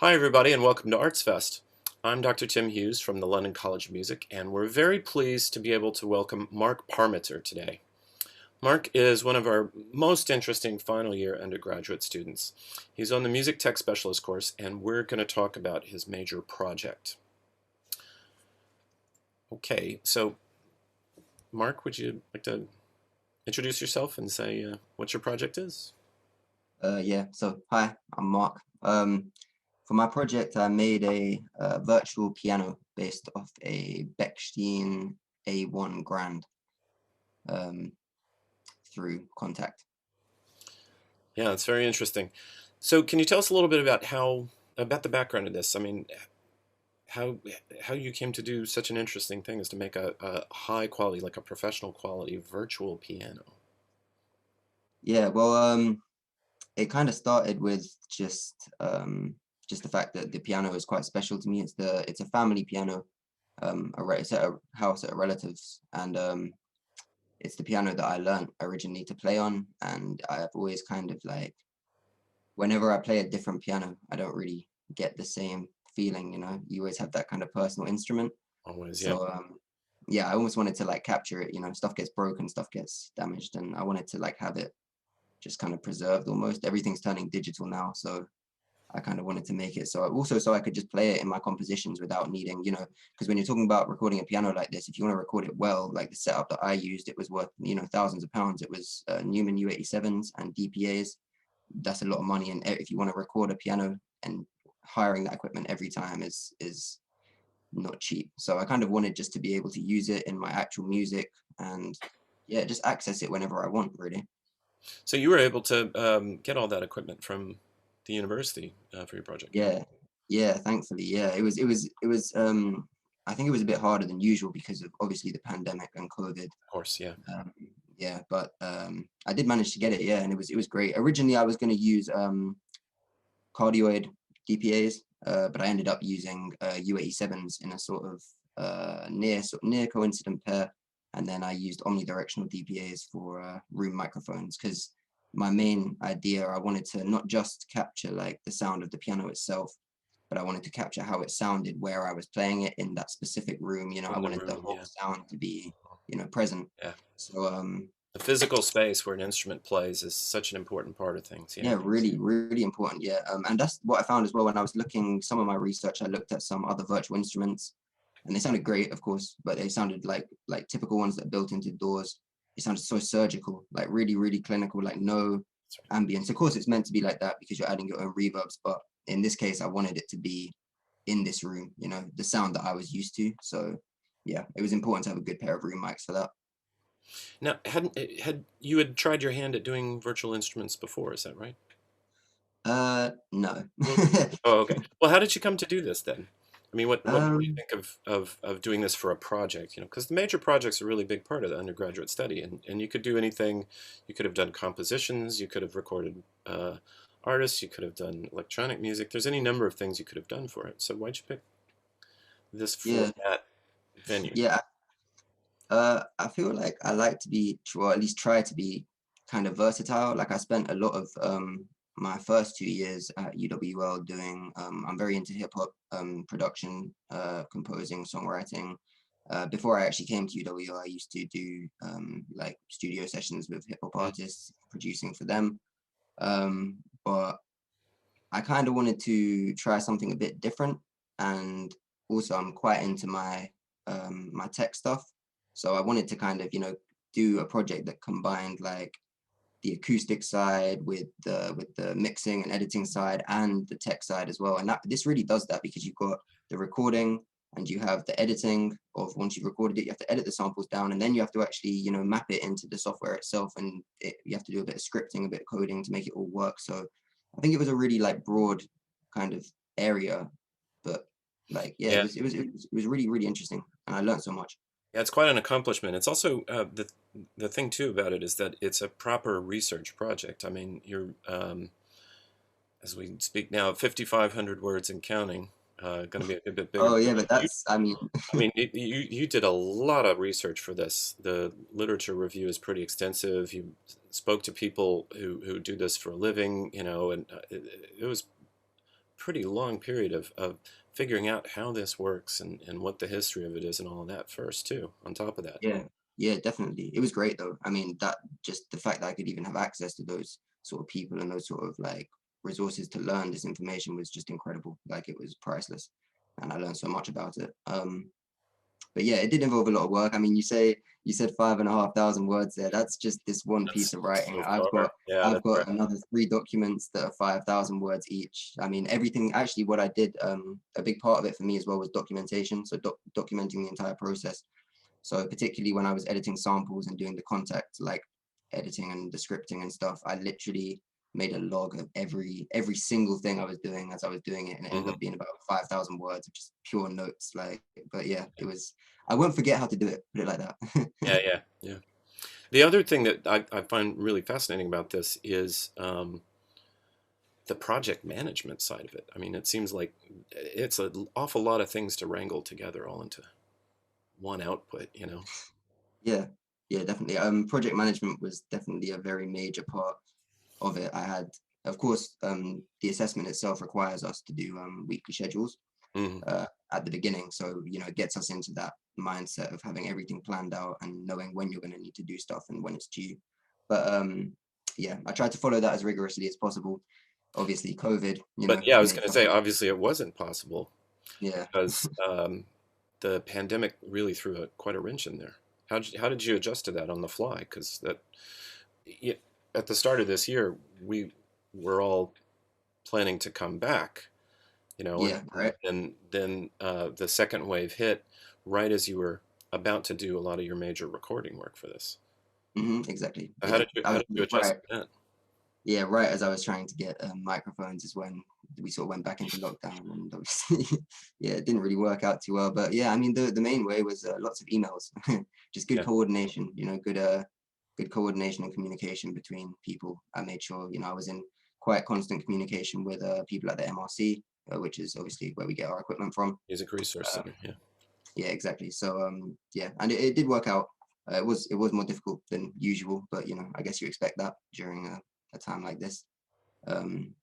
Hi, everybody, and welcome to Arts Fest. I'm Dr. Tim Hughes from the London College of Music, and we're very pleased to be able to welcome Mark Parmiter today. Mark is one of our most interesting final year undergraduate students. He's on the Music Tech Specialist course, and we're going to talk about his major project. Okay, so Mark, would you like to introduce yourself and say what your project is? So hi, I'm Mark. For my project, I made a virtual piano based off a Bechstein A1 Grand um, through Kontakt. Yeah, it's very interesting. So, can you tell us a little bit about about the background of this? I mean, how how you came to do such an interesting thing is to make a high quality, like a professional quality virtual piano. Yeah, well, it kind of started with just the fact that the piano is quite special to me. It's a family piano. It's at a house at a relative's, and it's the piano that I learned originally to play on, and I've always kind of like whenever I play a different piano, I don't really get the same feeling, you know. You always have that kind of personal instrument. Always, yeah. So yeah, I almost wanted to like capture it, you know, stuff gets broken, stuff gets damaged, and I wanted to like have it just kind of preserved almost. Everything's turning digital now, so I kind of wanted to make it so I could just play it in my compositions without needing, you know, because when you're talking about recording a piano like this, if you want to record it well, like the setup that I used, it was worth, you know, thousands of pounds. It was Newman U87s and DPAs. That's a lot of money, and if you want to record a piano and hiring that equipment every time is not cheap. So I kind of wanted just to be able to use it in my actual music and yeah, just access it whenever I want, really. So you were able to get all that equipment from the university for your project. Yeah, yeah, thankfully, yeah. I think it was a bit harder than usual because of obviously the pandemic and COVID. Of course, yeah. Um, yeah, but I did manage to get it, yeah, and it was great. Originally, I was going to use cardioid DPAs, but I ended up using U87s in a sort of near coincident pair, and then I used omnidirectional DPAs for room microphones because my main idea I wanted to not just capture like the sound of the piano itself, but I wanted to capture how it sounded where I was playing it in that specific room. You know, I In the wanted the room, whole yeah. sound to be, you know, present. Yeah. So The physical space where an instrument plays is such an important part of things, yeah. yeah, really, really important. Yeah. And that's what I found as well when I was looking some of my research. I looked at some other virtual instruments and they sounded great, of course, but they sounded like typical ones that are built into doors. It sounded so surgical, like really, really clinical, like no That's right. ambience. Of course, it's meant to be like that because you're adding your own reverbs, but in this case, I wanted it to be in this room, you know, the sound that I was used to. So yeah, it was important to have a good pair of room mics for that. Now, had you had tried your hand at doing virtual instruments before, is that right? No. Mm. Oh, okay. Well, how did you come to do this then? I mean, what made you um, think of doing this for a project? Because the major project's a really big part of the undergraduate study, and you could do anything. You could have done compositions, you could have recorded artists, you could have done electronic music. There's any number of things you could have done for it. So why'd you pick this yeah, format venue? yeah. I feel like I like to be, or at least try to be, kind of versatile. Like I spent a lot of my first 2 years at UWL doing. I'm very into hip hop production, composing, songwriting. Before I actually came to UWL, I used to do like studio sessions with hip hop Mm. artists, producing for them. But I kind of wanted to try something a bit different, and also I'm quite into my tech stuff, so I wanted to kind of do a project that combined like the acoustic side with the mixing and editing side and the tech side as well. And that this really does that because you've got the recording and you have the editing of once you've recorded it, you have to edit the samples down and then you have to actually map it into the software itself and you have to do a bit of scripting, a bit of coding to make it all work. So I think it was a really like broad kind of area, but like yeah, Yeah, it was really really interesting and I learned so much. yeah, it's quite an accomplishment. It's also the thing too about it is that it's a proper research project. I mean, you're as we speak now, 5,500 words and counting. Going to be a good bit bigger. Oh yeah, But but that's I mean I mean, you did a lot of research for this. The literature review is pretty extensive. You spoke to people who do this for a living, and it was pretty long period of figuring out how this works and what the history of it is and all of that first too, on top of that. Yeah, yeah, definitely. It was great though. I mean, that just the fact that I could even have access to those sort of people and those sort of like resources to learn this information was just incredible. Like it was priceless, and I learned so much about it. But yeah, it did involve a lot of work. I mean, you said 5,500 words there. That's just this one piece That's of writing. so far. Yeah, I've that's right. got another 3 documents that are 5,000 words each. I mean, everything. Actually, what I did, a big part of it for me as well was documentation. So documenting the entire process. So particularly when I was editing samples and doing the contact, like editing and the scripting and stuff, I literally made a log of every single thing I was doing as I was doing it, and it ended Hmm. up being about 5,000 words of just pure notes. Like, but yeah, it was. I won't forget how to do it. Put it like that. Yeah, yeah, yeah. The other thing that I find really fascinating about this is the project management side of it. I mean, it seems like it's an awful lot of things to wrangle together all into one output, you know? Yeah, yeah, definitely. Project management was definitely a very major part of it. I had, of course, the assessment itself requires us to do weekly schedules Hmm. at the beginning. So, you know, it gets us into that mindset of having everything planned out and knowing when you're going to need to do stuff and when it's due. But yeah, I tried to follow that as rigorously as possible. Obviously, COVID, you But know, yeah, I was made going to stuff. say, obviously, it wasn't possible Yeah, because the pandemic really threw quite a wrench in there. How did you adjust to that on the fly? Because y- at the start of this year, we were all planning to come back, you know, yeah, right. and then the second wave hit right as you were about to do a lot of your major recording work for this. Exactly. So Yeah, I how was did you adjust right. to that? Yeah, right as I was trying to get microphones is when we sort of went back into lockdown, and obviously, yeah, it didn't really work out too well. But yeah, I mean, the main way was lots of emails, just good Yeah, coordination. You know, good coordination and communication between people. I made sure, you know, I was in quite constant communication with people at the MRC, which is obviously where we get our equipment from. Music Resource Uh, Center. Yeah, yeah, exactly. So yeah, and it did work out. It was more difficult than usual, but you know, I guess you expect that during a time like this. Um,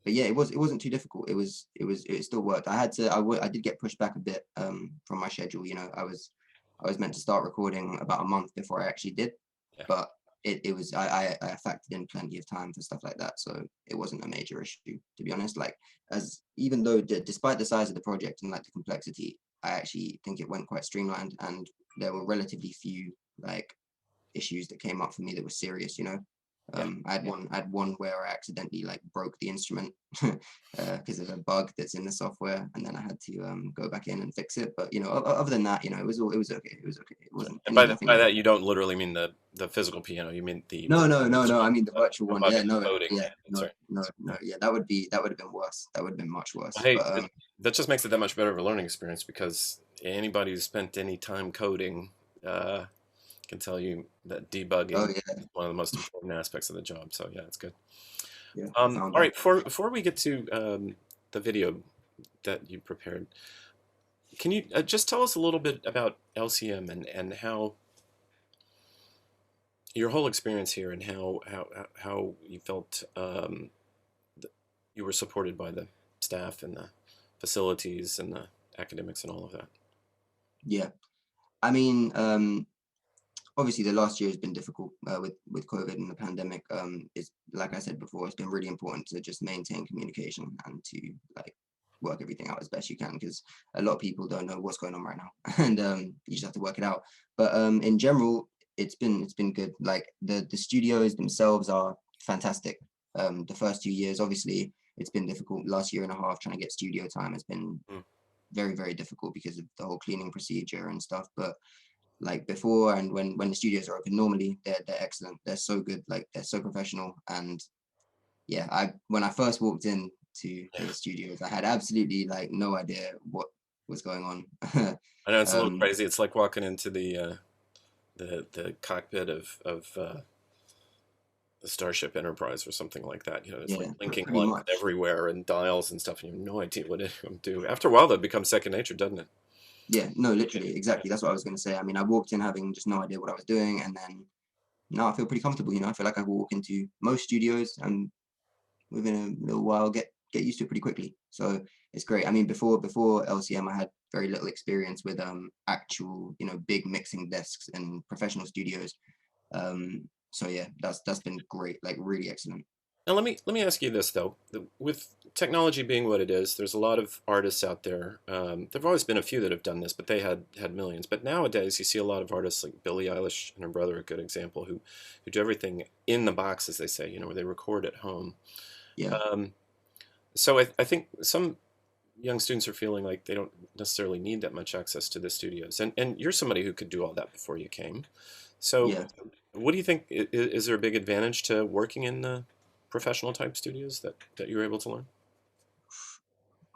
but yeah, it wasn't too difficult. It still worked. I did get pushed back a bit from my schedule. You know, I was meant to start recording about a month before I actually did, yeah. but it was I factored in plenty of time for stuff like that, so it wasn't a major issue, to be honest. Like, as even though despite the size of the project and like the complexity, I actually think it went quite streamlined, and there were relatively few like issues that came up for me that were serious, you know. Yeah. I had one where I accidentally like broke the instrument because of a bug that's in the software, and then I had to go back in and fix it. But you know, other than that, you know, it was okay. It was okay. It Sure. wasn't And nothing by major. that, you don't literally mean the physical piano. You mean the No. I instrument, mean the virtual a one. bug Yeah, in the no, coding. yeah, Yeah, that's right. That's no. right. Yeah, that would have been worse. That would have been much Well, worse. hey, But that just makes it that much better of a learning experience because anybody who's spent any time coding uh, can tell you that oh debugging yeah, is one of the most important aspects of the job. So yeah, it's good. yeah, I found All that. right, before we get to the video that you prepared, can you just tell us a little bit about LCM and how your whole experience here and how you felt you were supported by the staff and the facilities and the academics and all of that. Yeah, I mean, obviously the last year has been difficult with COVID and the pandemic. It's like I said before, it's been really important to just maintain communication and to like work everything out as best you can, because a lot of people don't know what's going on right now, and you just have to work it out. But in general, it's been good. Like the studios themselves are fantastic. The first 2 years, obviously, it's been difficult. Last year and a half trying to get studio time has been Mm. very difficult because of the whole cleaning procedure and stuff. But like before, and when the studios are open normally, they're excellent. They're so good. Like they're so professional. And yeah, I when I first walked in to Yeah, the studios, I had absolutely like no idea what was going on. I know it's a little um crazy. It's like walking into the cockpit of the Starship Enterprise or something like that. You know, it's like yeah, blinking pretty lights much. everywhere and dials and stuff, and you have no idea what it can do. After a while, that becomes second nature, doesn't it? Yeah, no, Yeah, literally, yeah, exactly. That's what I was going to say. I mean, I walked in having just no idea what I was doing, and then now I feel pretty comfortable. You know, I feel like I can walk into most studios and within a little while get used to it pretty quickly. So it's great. I mean, before LCM, I had very little experience with actual, big mixing desks and professional studios. So yeah, that's been great, like really excellent. Now let me ask you this though: with technology being what it is, there's a lot of artists out there. There've always been a few that have done this, but they had millions. But nowadays, you see a lot of artists like Billie Eilish and her brother, a good example, who do everything in the box, as they say, where they record at home. Yeah, Um, so I think some young students are feeling like they don't necessarily need that much access to the studios, and you're somebody who could do all that before you came. So, yeah. what do you think? Is there a big advantage to working in the professional type studios that you're able to learn?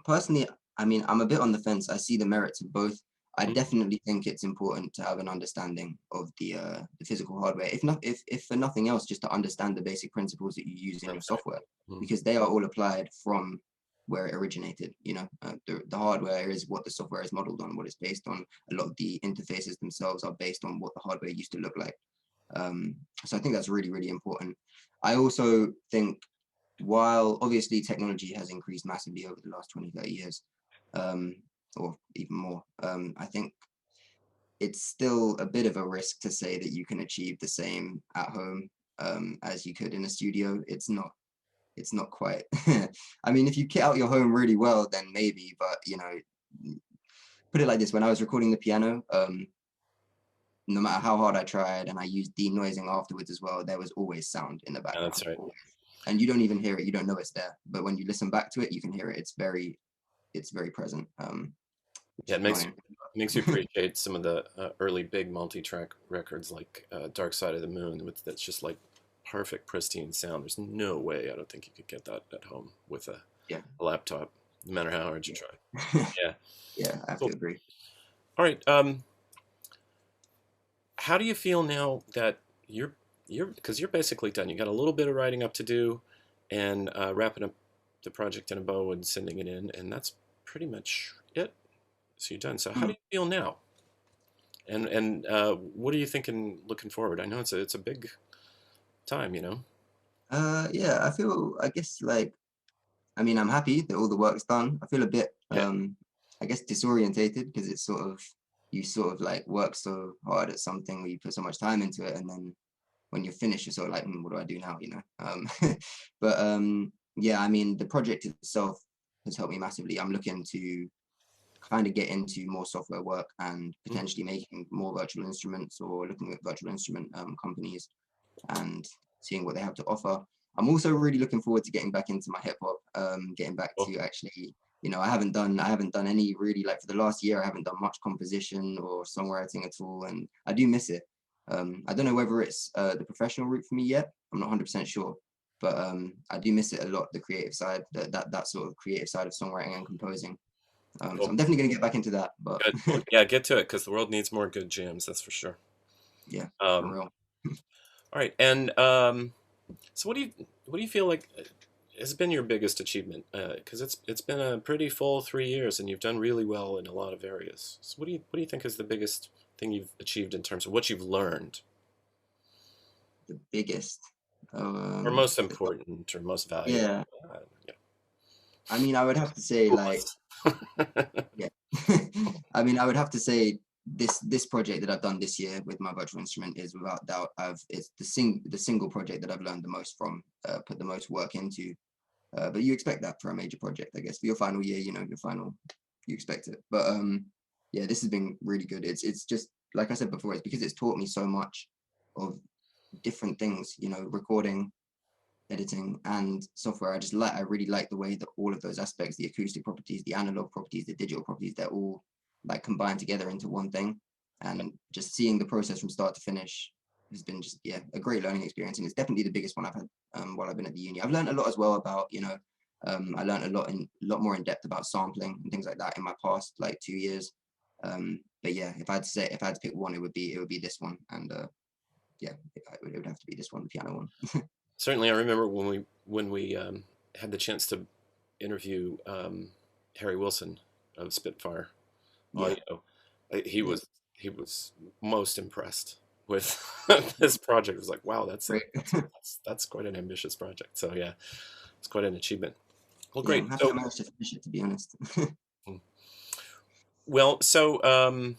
Personally, I mean, I'm a bit on the fence. I see the merits of both. I Mm, definitely think it's important to have an understanding of the physical hardware. If for nothing else, just to understand the basic principles that you use in your right. software, Mm. because they are all applied from where it originated. The hardware is what the software is modeled on, what it's based on. A lot of the interfaces themselves are based on what the hardware used to look like. Um, so I think that's really, really important. I also think while obviously technology has increased massively over the last 20, 30 years, um, or even more, I think it's still a bit of a risk to say that you can achieve the same at home as you could in a studio. It's not quite. I mean, if you kit out your home really well, then maybe, but put it like this, when I was recording the piano, no matter how hard I tried and I used denoising afterwards as well, there was always sound in the Yeah, background. that's right. And you don't even hear it, you don't know it's there. But when you listen back to it, you can hear it. It's very present, which Yeah, is it annoying. makes you appreciate some of the early big multi-track records like Dark Side of the Moon, that's just like perfect, pristine sound. There's no way I don't think you could get that at home with Yeah, a laptop, no matter how hard you yeah. try. Yeah, Yeah, I have to cool. agree. All right. How do you feel now that you're because you're basically done? You got a little bit of writing up to do, and wrapping up the project in a bow and sending it in, and that's pretty much it. So you're done. So how do Hmm. you feel now? And what are you thinking looking forward? I know it's a big time. Yeah, I guess like, I mean, I'm happy that all the work's done. I feel a bit, Yeah. I guess disorientated because it's you sort of like work so hard at something where you put so much time into it, and then when you're finished, you're sort of like, what do I do now? But yeah, I mean, the project itself has helped me massively. I'm looking to kind of get into more software work and Mm. potentially making more virtual instruments or looking at virtual instrument companies and seeing what they have to offer. I'm also really looking forward to getting back into my hip hop, getting back Cool. to actually, I haven't done any really, like, for the last year. I haven't done much composition or songwriting at all, and I do miss it. I don't know whether it's the professional route for me yet. I'm not 100% sure, but I do miss it a lot. The creative side, that sort of creative side of songwriting and composing. So Cool. I'm definitely going to get back into that. But Good. Well, yeah, get to it because the world needs more good jams. That's for sure. yeah, for Um, real. all right. And so what do you feel like has been your biggest achievement? Because it's been a pretty full 3 years, and you've done really well in a lot of areas. So what do you think is the biggest thing you've achieved in terms of what you've learned, The biggest. or most The, important, or most valuable? yeah, Yeah. I mean, I would have to say, like, Coolest. yeah. I mean, I would have to say this project that I've done this year with my virtual instrument is without doubt, it's the single project that I've learned the most from, put the most work into. But you expect that for a major project, I guess. For your final year, your final, you expect it. But yeah, this has been really good. It's just like I said before, it's because it's taught me so much of different things, recording, editing, and software. I really like the way that all of those aspects, the acoustic properties, the analog properties, the digital properties, they're all like combined together into one thing. And just seeing the process from start to finish has been just, yeah, a great learning experience. And it's definitely the biggest one I've had while I've been at the uni. I've learned a lot as well about, I learned a lot more in depth about sampling and things like that in my past like 2 years. But yeah, if I had to pick one, it would be this one. And yeah, it would have to be this one, the piano one. Certainly, I remember when we had the chance to interview Harry Wilson of Spitfire Yeah, Audio. He yeah, was he was most impressed with this project. It was like, wow, that's great. that's quite an ambitious project. So yeah, it's quite an achievement. Well, Yeah, great. I'm happy I So, managed to finish it, to be honest. well, so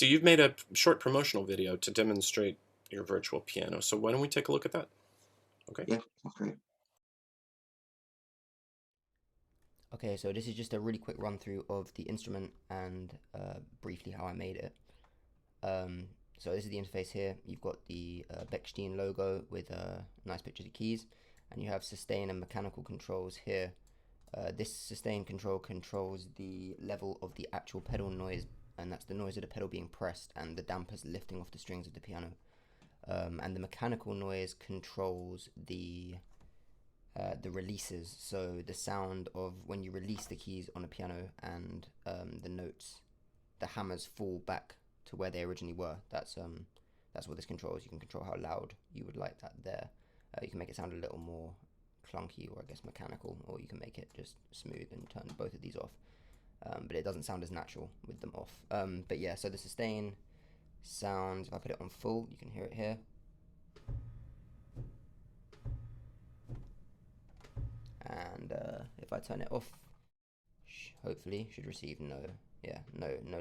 you've made a short promotional video to demonstrate your virtual piano. So why don't we take a look at that? Okay. Yeah, that's great. Okay, so this is just a really quick run through of the instrument and briefly how I made it. So this is the interface here. You've got the Bechstein logo with a nice picture of the keys, and you have sustain and mechanical controls here. This sustain control controls the level of the actual pedal noise, and that's the noise of the pedal being pressed and the dampers lifting off the strings of the piano. And the mechanical noise controls the releases, so the sound of when you release the keys on a piano and the notes, the hammers fall back to where they originally were. That's what this controls. You can control how loud you would like that there. You can make it sound a little more clunky, or I guess mechanical, or you can make it just smooth and turn both of these off. But it doesn't sound as natural with them off. But yeah, so the sustain sounds, if I put it on full, you can hear it here. And if I turn it off, hopefully should receive no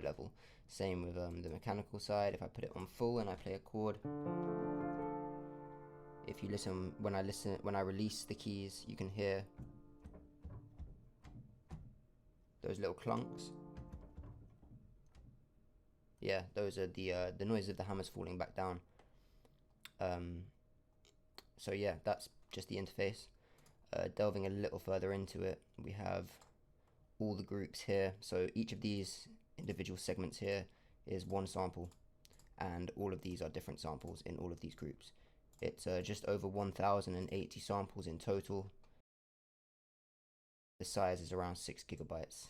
level. Same with the mechanical side. If I put it on full and I play a chord, if you listen, when I release the keys, you can hear those little clunks. Yeah, those are the noise of the hammers falling back down. So yeah, that's just the interface. Delving a little further into it, we have all the groups here. So each of these individual segments here is one sample, and all of these are different samples in all of these groups. It's just over 1080 samples in total. The size is around 6 gigabytes.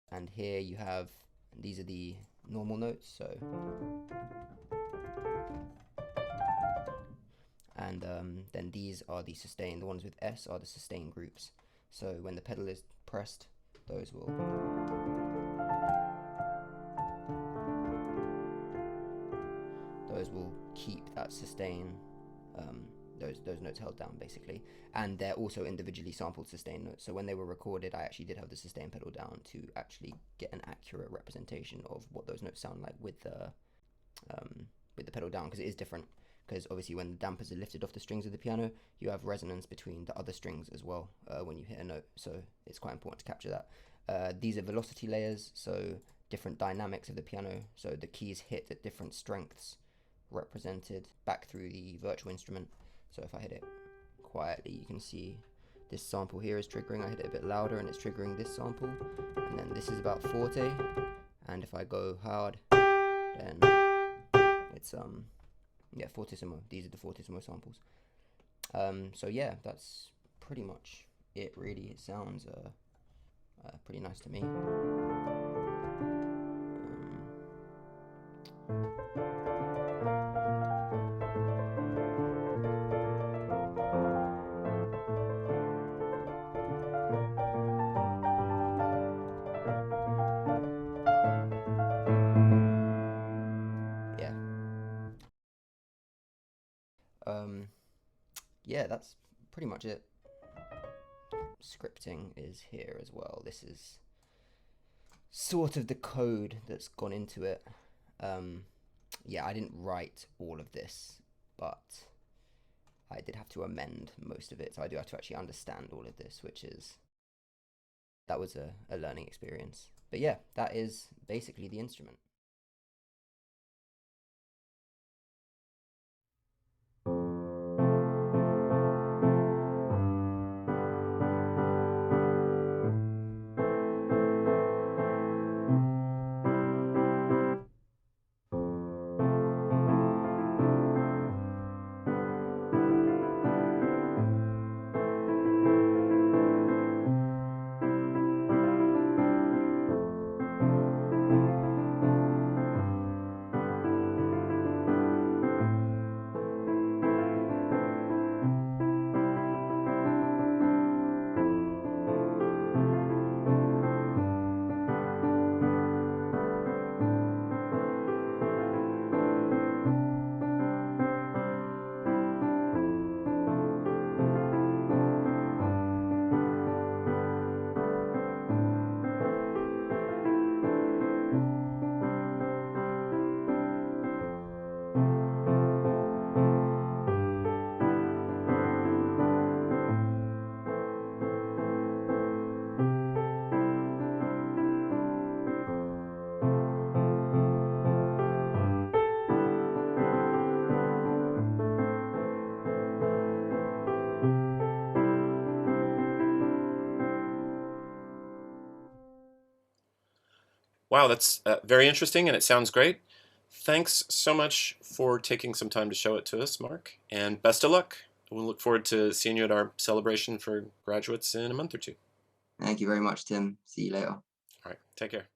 And here you have, these are the normal notes, so, and then these are the sustain. The ones with S are the sustain groups. So when the pedal is pressed, those will keep that sustain, those notes held down basically. And they're also individually sampled sustain notes. So when they were recorded, I actually did have the sustain pedal down to actually get an accurate representation of what those notes sound like with the pedal down, because it is different. Because obviously when the dampers are lifted off the strings of the piano, you have resonance between the other strings as well when you hit a note. So it's quite important to capture that. These are velocity layers, so different dynamics of the piano. So the keys hit at different strengths, represented back through the virtual instrument. So if I hit it quietly, you can see this sample here is triggering. I hit it a bit louder and it's triggering this sample, and then this is about forte, and if I go hard, then it's yeah, fortissimo. These are the fortissimo samples. So yeah, that's pretty much it really. It sounds pretty nice to me. Yeah, that's pretty much it. Scripting is here as well. This is sort of the code that's gone into it. Yeah, I didn't write all of this, but I did have to amend most of it. So I do have to actually understand all of this, that was a learning experience. But yeah, that is basically the instrument. Wow, that's very interesting, and it sounds great. Thanks so much for taking some time to show it to us, Mark, and best of luck. We'll look forward to seeing you at our celebration for graduates in a month or two. Thank you very much, Tim. See you later. All right, take care.